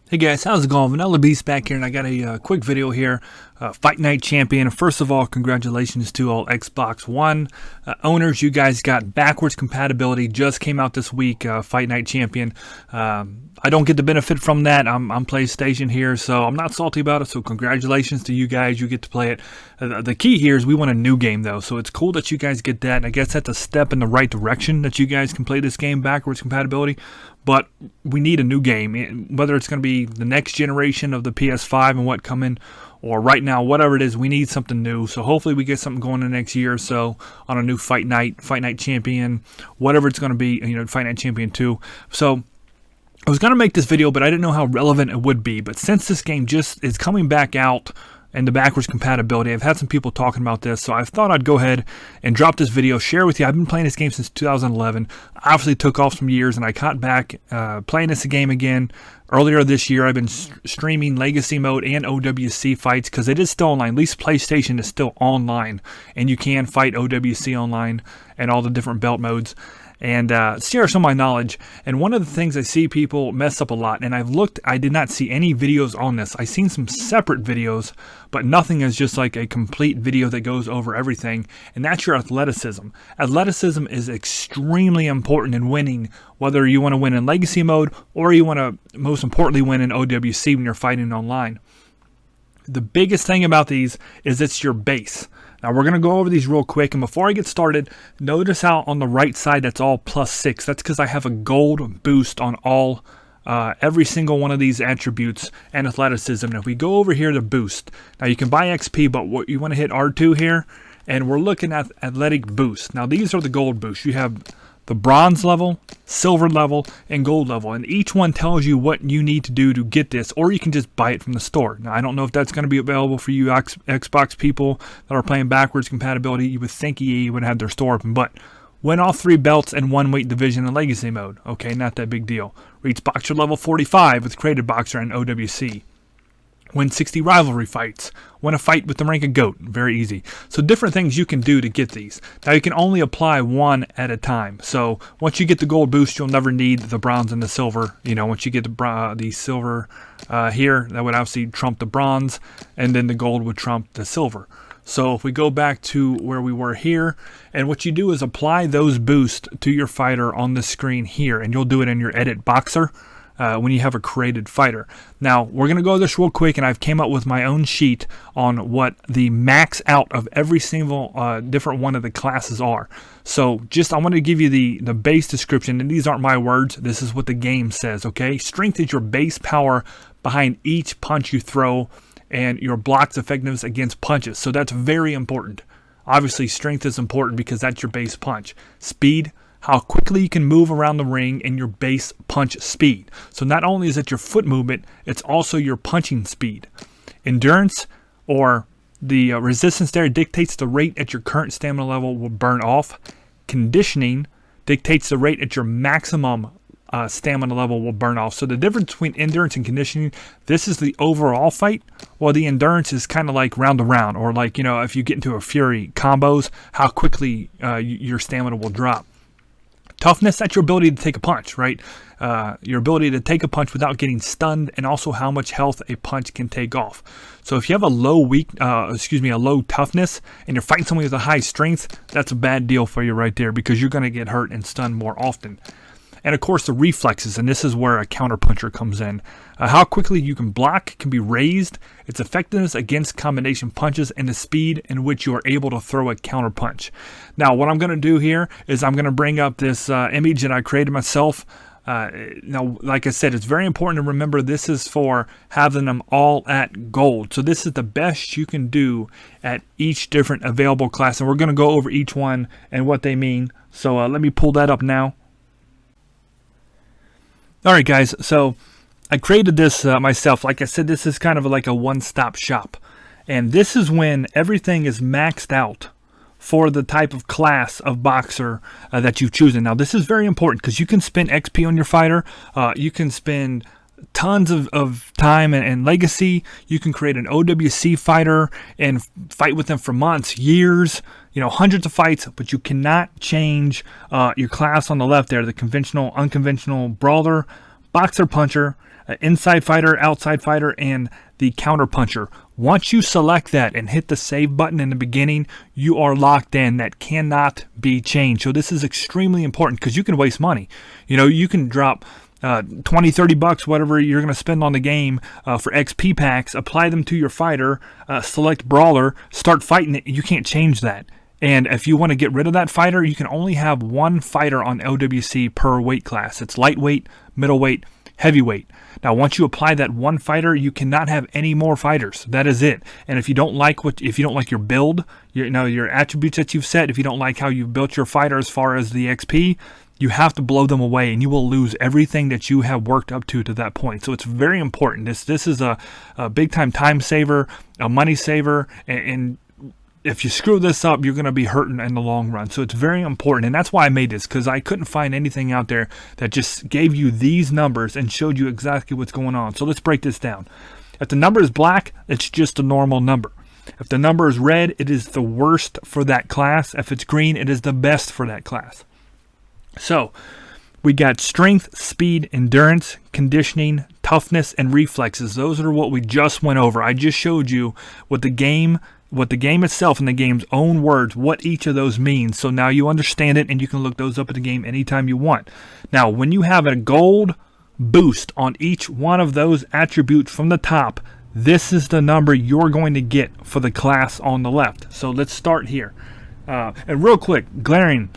Hey guys, how's it going? Vanilla Beast back here, and I got a quick video here. Fight Night Champion. First of all, congratulations to all Xbox One owners. You guys got backwards compatibility. Just came out this week. Fight Night Champion. I don't get the benefit from that. I'm PlayStation here, so I'm not salty about it. So congratulations to you guys. You get to play it. The key here is we want a new game though, so it's cool that you guys get that. And I guess that's a step in the right direction that you guys can play this game backwards compatibility. But we need a new game, whether it's going to be the next generation of the PS5 and what coming, or right now, whatever it is, we need something new. So hopefully we get something going in the next year or so on a new Fight Night Champion, whatever it's going to be, Fight Night Champion 2. So I was going to make this video, but I didn't know how relevant it would be. But since this game just is coming back out, and the backwards compatibility, I've had some people talking about this, so I thought I'd go ahead and drop this video, share with you. I've been playing this game since 2011. I obviously took off some years, and I caught back playing this game again earlier this year. I've been streaming Legacy Mode and OWC fights because it is still online. At least PlayStation is still online, and you can fight OWC online and all the different belt modes. And share some of my knowledge. And one of the things I see people mess up a lot, and I've looked, I did not see any videos on this. I've seen some separate videos, but nothing is just like a complete video that goes over everything, and that's your athleticism. Athleticism is extremely important in winning, whether you want to win in Legacy Mode or you want to, most importantly, win in OWC when you're fighting online. The biggest thing about these is it's your base. Now we're going to go over these real quick, and before I get started, notice how on the right side that's all +6. That's because I have a gold boost on all every single one of these attributes and athleticism. Now if we go over here to boost, now you can buy XP, but what you want to hit R2 here, and we're looking at athletic boost. Now these are the gold boosts. You have the bronze level, silver level, and gold level, and each one tells you what you need to do to get this, or you can just buy it from the store. Now I don't know if that's going to be available for you Xbox people that are playing backwards compatibility. You would think EA would have their store open, but win all 3 belts and 1 weight division in Legacy Mode. Okay, not that big deal. Reach Boxer level 45 with Created Boxer and OWC. Win 60 rivalry fights. Win a fight with the rank of GOAT. Very easy. So different things you can do to get these. Now you can only apply one at a time. So once you get the gold boost, you'll never need the bronze and the silver. Once you get the silver here, that would obviously trump the bronze, and then the gold would trump the silver. So if we go back to where we were here, and what you do is apply those boosts to your fighter on the screen here, and you'll do it in your Edit Boxer. When you have a created fighter. Now we're going to go this real quick, and I've came up with my own sheet on what the max out of every single different one of the classes are. So I want to give you the base description, and these aren't my words, this is what the game says. Okay, strength is your base power behind each punch you throw, and your block's effectiveness against punches. So that's very important. Obviously strength is important because that's your base punch. Speed, how quickly you can move around the ring, and your base punch speed. So not only is it your foot movement, it's also your punching speed. Endurance, or the resistance there, dictates the rate at your current stamina level will burn off. Conditioning dictates the rate at your maximum stamina level will burn off. So the difference between endurance and conditioning, this is the overall fight, while the endurance is kind of like round to round, or like, if you get into a fury combos, how quickly your stamina will drop. Toughness, that's your ability to take a punch, right? Your ability to take a punch without getting stunned, and also how much health a punch can take off. So if you have a low toughness, and you're fighting someone with a high strength, that's a bad deal for you right there, because you're going to get hurt and stunned more often. And of course the reflexes, and this is where a counterpuncher comes in. How quickly you can block can be raised, its effectiveness against combination punches, and the speed in which you are able to throw a counterpunch. Now what I'm going to do here is I'm going to bring up this image that I created myself. Now like I said, it's very important to remember this is for having them all at gold. So this is the best you can do at each different available class, and we're going to go over each one and what they mean. So let me pull that up now. Alright guys, so I created this myself. Like I said, this is kind of like a one-stop shop. And this is when everything is maxed out for the type of class of boxer that you've chosen. Now this is very important because you can spend XP on your fighter. You can spend tons of time and legacy. You can create an OWC fighter and fight with them for months, years, hundreds of fights, but you cannot change your class on the left there, the conventional, unconventional brawler, boxer puncher, inside fighter, outside fighter, and the counter puncher. Once you select that and hit the save button in the beginning, you are locked in. That cannot be changed. So this is extremely important because you can waste money. You know, you can drop 20, 30 bucks, whatever you're going to spend on the game for XP packs, apply them to your fighter, select brawler, start fighting it. You can't change that. And if you want to get rid of that fighter, you can only have one fighter on OWC per weight class. It's lightweight, middleweight, heavyweight. Now, once you apply that one fighter, you cannot have any more fighters. That is it. And if you don't like your build, your attributes that you've set, if you don't like how you've built your fighter as far as the XP, you have to blow them away, and you will lose everything that you have worked up to that point. So it's very important. This is a big time saver, a money saver, and if you screw this up, you're going to be hurting in the long run. So it's very important, and that's why I made this, because I couldn't find anything out there that just gave you these numbers and showed you exactly what's going on. So let's break this down. If the number is black, it's just a normal number. If the number is red, it is the worst for that class. If it's green, it is the best for that class. So we got strength, speed, endurance, conditioning, toughness, and reflexes. Those are what we just went over. I just showed you what the game itself, in the game's own words, what each of those means. So now you understand it, and you can look those up at the game anytime you want. Now, when you have a gold boost on each one of those attributes from the top, this is the number you're going to get for the class on the left. So let's start here. And real quick, glaring,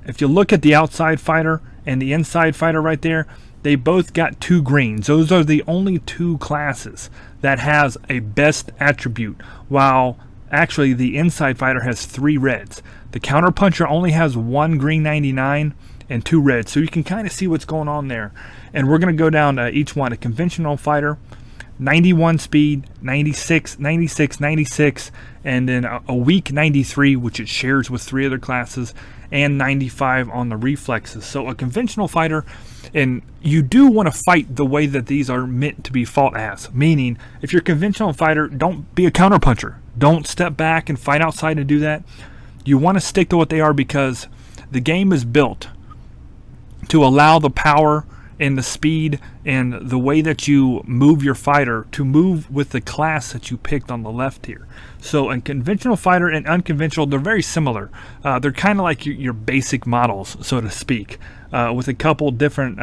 if you look at the outside fighter and the inside fighter right there, they both got 2 greens. Those are the only 2 classes that has a best attribute, while actually the inside fighter has 3 reds. The counter puncher only has 1 green 99 and 2 reds. So you can kind of see what's going on there. And we're going to go down each one. A conventional fighter, 91 speed, 96, 96, 96, and then a weak 93, which it shares with 3 other classes, and 95 on the reflexes. So a conventional fighter, and you do want to fight the way that these are meant to be fought as. Meaning, if you're a conventional fighter, don't be a counter puncher. Don't step back and fight outside and do that. You want to stick to what they are, because the game is built to allow the power and the speed and the way that you move your fighter to move with the class that you picked on the left here. So a conventional fighter and unconventional, they're very similar. They're kind of like your basic models, so to speak, with a couple different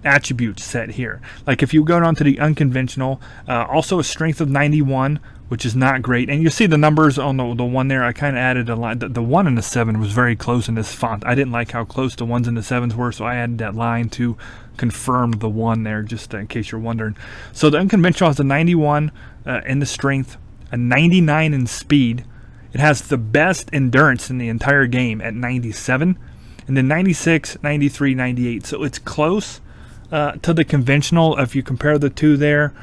attributes set here. Like if you go down to the unconventional, also a strength of 91, which is not great. And you see the numbers on the one there. I kind of added a line. The 1 and the 7 was very close in this font. I didn't like how close the 1s and the 7s were, so I added that line to confirm the 1 there, just in case you're wondering. So the unconventional has a 91 in the strength, a 99 in speed. It has the best endurance in the entire game at 97, and then 96, 93, 98. So it's close to the conventional if you compare the two there.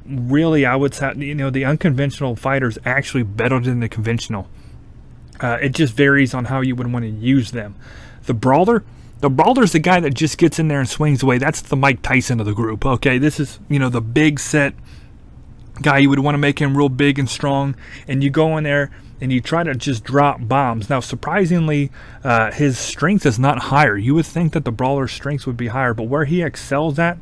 Really, I would say, the unconventional fighter is actually better than the conventional. It just varies on how you would want to use them. The brawler's the guy that just gets in there and swings away. That's the Mike Tyson of the group. Okay, this is, the big set guy. You would want to make him real big and strong, and you go in there and you try to just drop bombs. Now, surprisingly, his strength is not higher. You would think that the brawler's strength would be higher, but where he excels at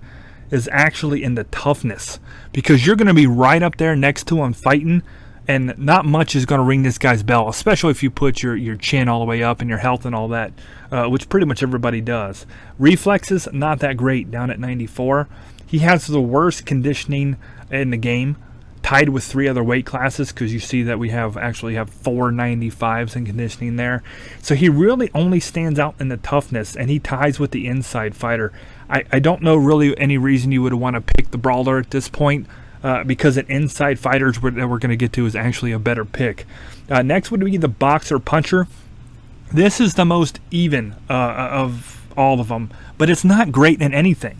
is actually in the toughness, because you're going to be right up there next to him fighting, and not much is going to ring this guy's bell, especially if you put your chin all the way up and your health and all that, which pretty much everybody does. Reflexes, not that great, down at 94. He has the worst conditioning in the game, tied with 3 other weight classes, because you see that we actually have 4 95s in conditioning there. So he really only stands out in the toughness, and he ties with the inside fighter. I don't know really any reason you would want to pick the brawler at this point, because an inside fighter that we're going to get to is actually a better pick. Next would be the boxer puncher. This is the most even of all of them, but it's not great in anything.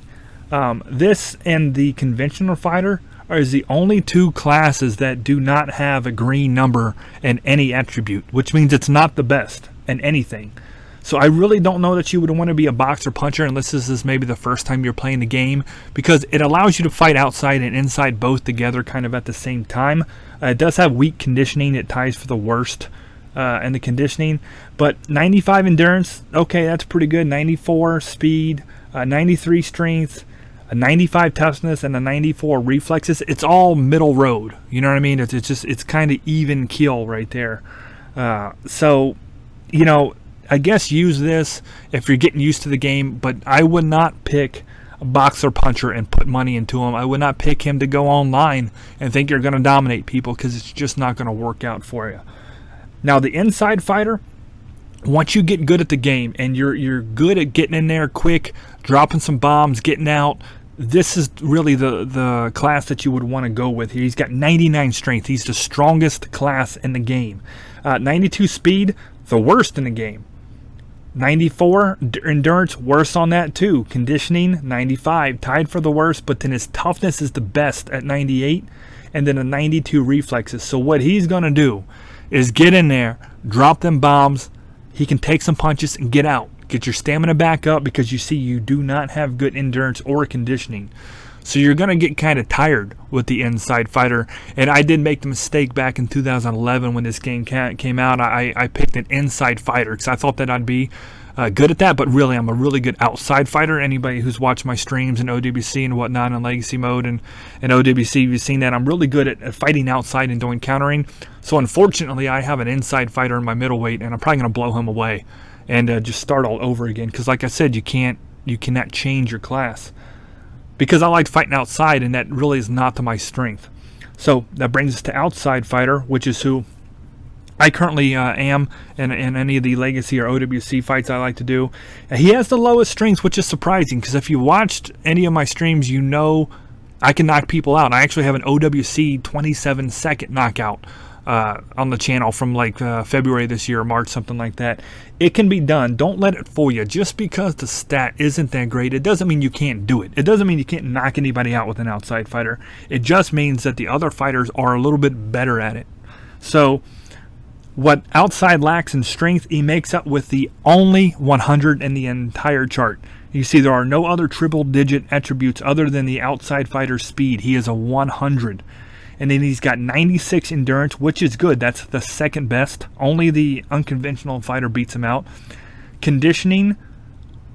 This and the conventional fighter is the only 2 classes that do not have a green number in any attribute, which means it's not the best in anything. So I really don't know that you would want to be a boxer puncher unless this is maybe the first time you're playing the game, because it allows you to fight outside and inside both together kind of at the same time. It does have weak conditioning. It ties for the worst in the conditioning, but 95 endurance, okay, that's pretty good. 94 speed, 93 strength, a 95 toughness, and a 94 reflexes. It's all middle road. You know what I mean? It's kind of even keel right there. So, you know, I guess use this if you're getting used to the game, but I would not pick a boxer puncher and put money into him. I would not pick him to go online and think you're going to dominate people, because it's just not going to work out for you. Now, the inside fighter, once you get good at the game and you're good at getting in there quick, dropping some bombs, getting out, this is really the class that you would want to go with here. He's got 99 strength. He's the strongest class in the game. 92 speed, the worst in the game. 94 endurance, worse on that too. Conditioning, 95, tied for the worst, but then his toughness is the best at 98, and then a 92 reflexes. So what he's going to do is get in there, drop them bombs. He can take some punches and get out. Get your stamina back up, because you see you do not have good endurance or conditioning. So you're going to get kind of tired with the inside fighter. And I did make the mistake back in 2011 when this game came out. I picked an inside fighter because I thought that I'd be good at that. But really, I'm a really good outside fighter. Anybody who's watched my streams in OWC and whatnot in Legacy mode and OWC, you've seen that I'm really good at fighting outside and doing countering. So unfortunately, I have an inside fighter in my middleweight, and I'm probably going to blow him away and just start all over again. Because like I said, you cannot change your class. Because I like fighting outside, and that really is not to my strength. So that brings us to outside fighter, which is who I currently am in any of the Legacy or OWC fights I like to do. He has the lowest strength, which is surprising, because if you watched any of my streams, you know I can knock people out. I actually have an OWC 27-second knockout on the channel from like February this year or March, something like that. It can be done. Don't let it fool you. Just because the stat isn't that great, it doesn't mean you can't do it. It doesn't mean you can't knock anybody out with an outside fighter. It just means that the other fighters are a little bit better at it. So what outside lacks in strength, he makes up with the only 100 in the entire chart. You see, there are no other triple-digit attributes other than the outside fighter's speed. He is a 100. And then he's got 96 endurance, which is good. That's the second best. Only the unconventional fighter beats him out. Conditioning,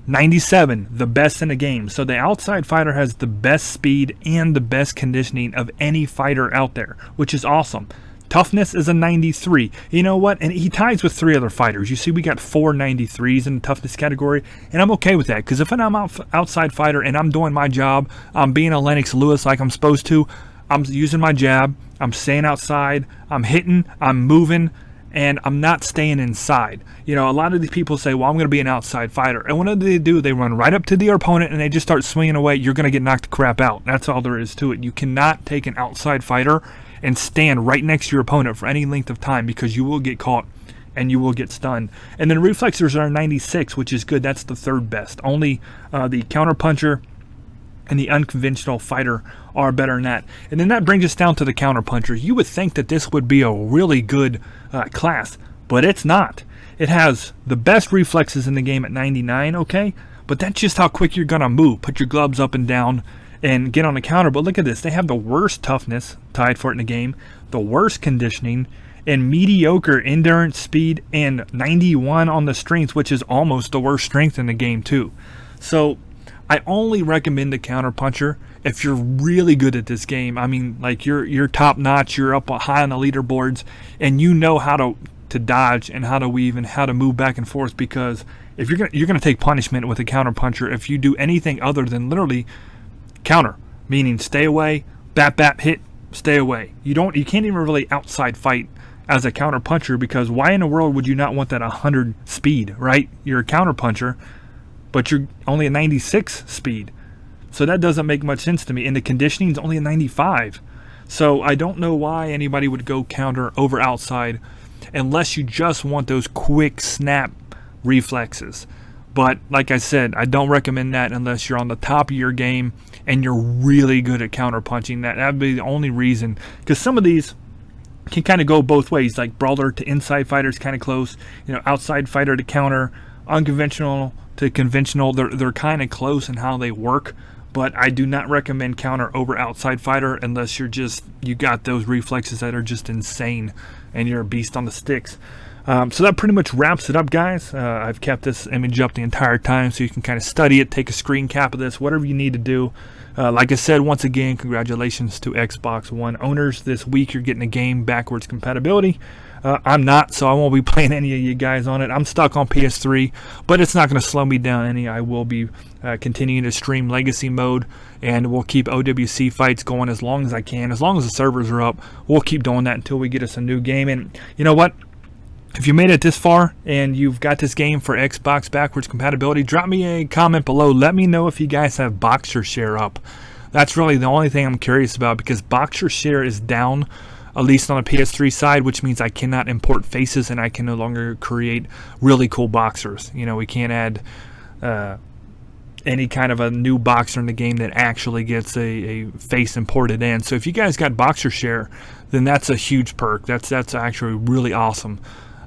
97, the best in the game. So the outside fighter has the best speed and the best conditioning of any fighter out there, which is awesome. Toughness is a 93. You know what? And he ties with 3 other fighters. You see, we got 4 93s in the toughness category, and I'm okay with that, because if I'm an outside fighter and I'm doing my job, I'm being a Lennox Lewis like I'm supposed to, I'm using my jab, I'm staying outside, I'm hitting, I'm moving, and I'm not staying inside. You know, a lot of these people say, well, I'm going to be an outside fighter. And what do? They run right up to the opponent and they just start swinging away. You're going to get knocked the crap out. That's all there is to it. You cannot take an outside fighter and stand right next to your opponent for any length of time, because you will get caught and you will get stunned. And then reflexes are 96, which is good. That's the third best. Only the counter puncher and the unconventional fighter are better than that. And then that brings us down to the counter puncher. You would think that this would be a really good class, but it's not. It has the best reflexes in the game at 99, okay? But that's just how quick you're going to move. Put your gloves up and down and get on the counter. But look at this. They have the worst toughness, tied for it in the game, the worst conditioning, and mediocre endurance, speed, and 91 on the strength, which is almost the worst strength in the game too. So I only recommend the counter puncher if you're really good at this game. I mean, like you're top notch, you're up high on the leaderboards, and you know how to dodge and how to weave and how to move back and forth. Because if you're gonna take punishment with a counter puncher if you do anything other than literally counter, meaning stay away, bat, hit, stay away. You can't even really outside fight as a counter puncher, because why in the world would you not want that 100 speed, right? You're a counter puncher, but you're only a 96 speed. So that doesn't make much sense to me. And the conditioning is only a 95. So I don't know why anybody would go counter over outside unless you just want those quick snap reflexes. But like I said, I don't recommend that unless you're on the top of your game and you're really good at counter punching. That would be the only reason. Because some of these can kind of go both ways. Like brawler to inside fighter is kind of close. You know, outside fighter to counter, unconventional to conventional, they're kind of close in how they work, but I do not recommend counter over outside fighter unless you got those reflexes that are just insane and you're a beast on the sticks. So that pretty much wraps it up, guys. I've kept this image up the entire time so you can kind of study it, take a screen cap of this, whatever you need to do. Like I said, once again, congratulations to Xbox One owners. This week you're getting a game backwards compatibility. I'm not, so I won't be playing any of you guys on it. I'm stuck on PS3, but it's not going to slow me down any. I will be continuing to stream Legacy mode, and we'll keep OWC fights going as long as I can. As long as the servers are up, we'll keep doing that until we get us a new game. And you know what? If you made it this far and you've got this game for Xbox backwards compatibility, drop me a comment below. Let me know if you guys have Boxer Share up. That's really the only thing I'm curious about, because Boxer Share is down, at least on the PS3 side, which means I cannot import faces and I can no longer create really cool boxers. You know, we can't add any kind of a new boxer in the game that actually gets a face imported in. So if you guys got Boxer Share, then that's a huge perk. That's actually really awesome.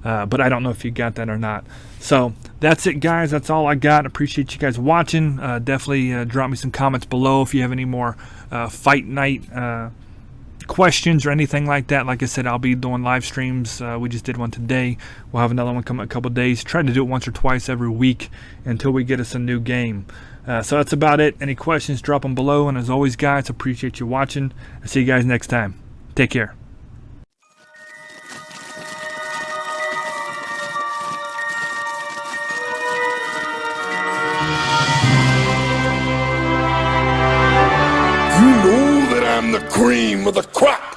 But I don't know if you got that or not. So that's it, guys. That's all I got. Appreciate you guys watching. Definitely drop me some comments below if you have any more Fight Night questions or anything like that. Like I said, I'll be doing live streams. We just did one today. We'll have another one come in a couple days. Try to do it once or twice every week until we get us a new game. So that's about it. Any questions, drop them below. And as always, guys, appreciate you watching. I'll see you guys next time. Take care. You know that I'm the cream of the crop.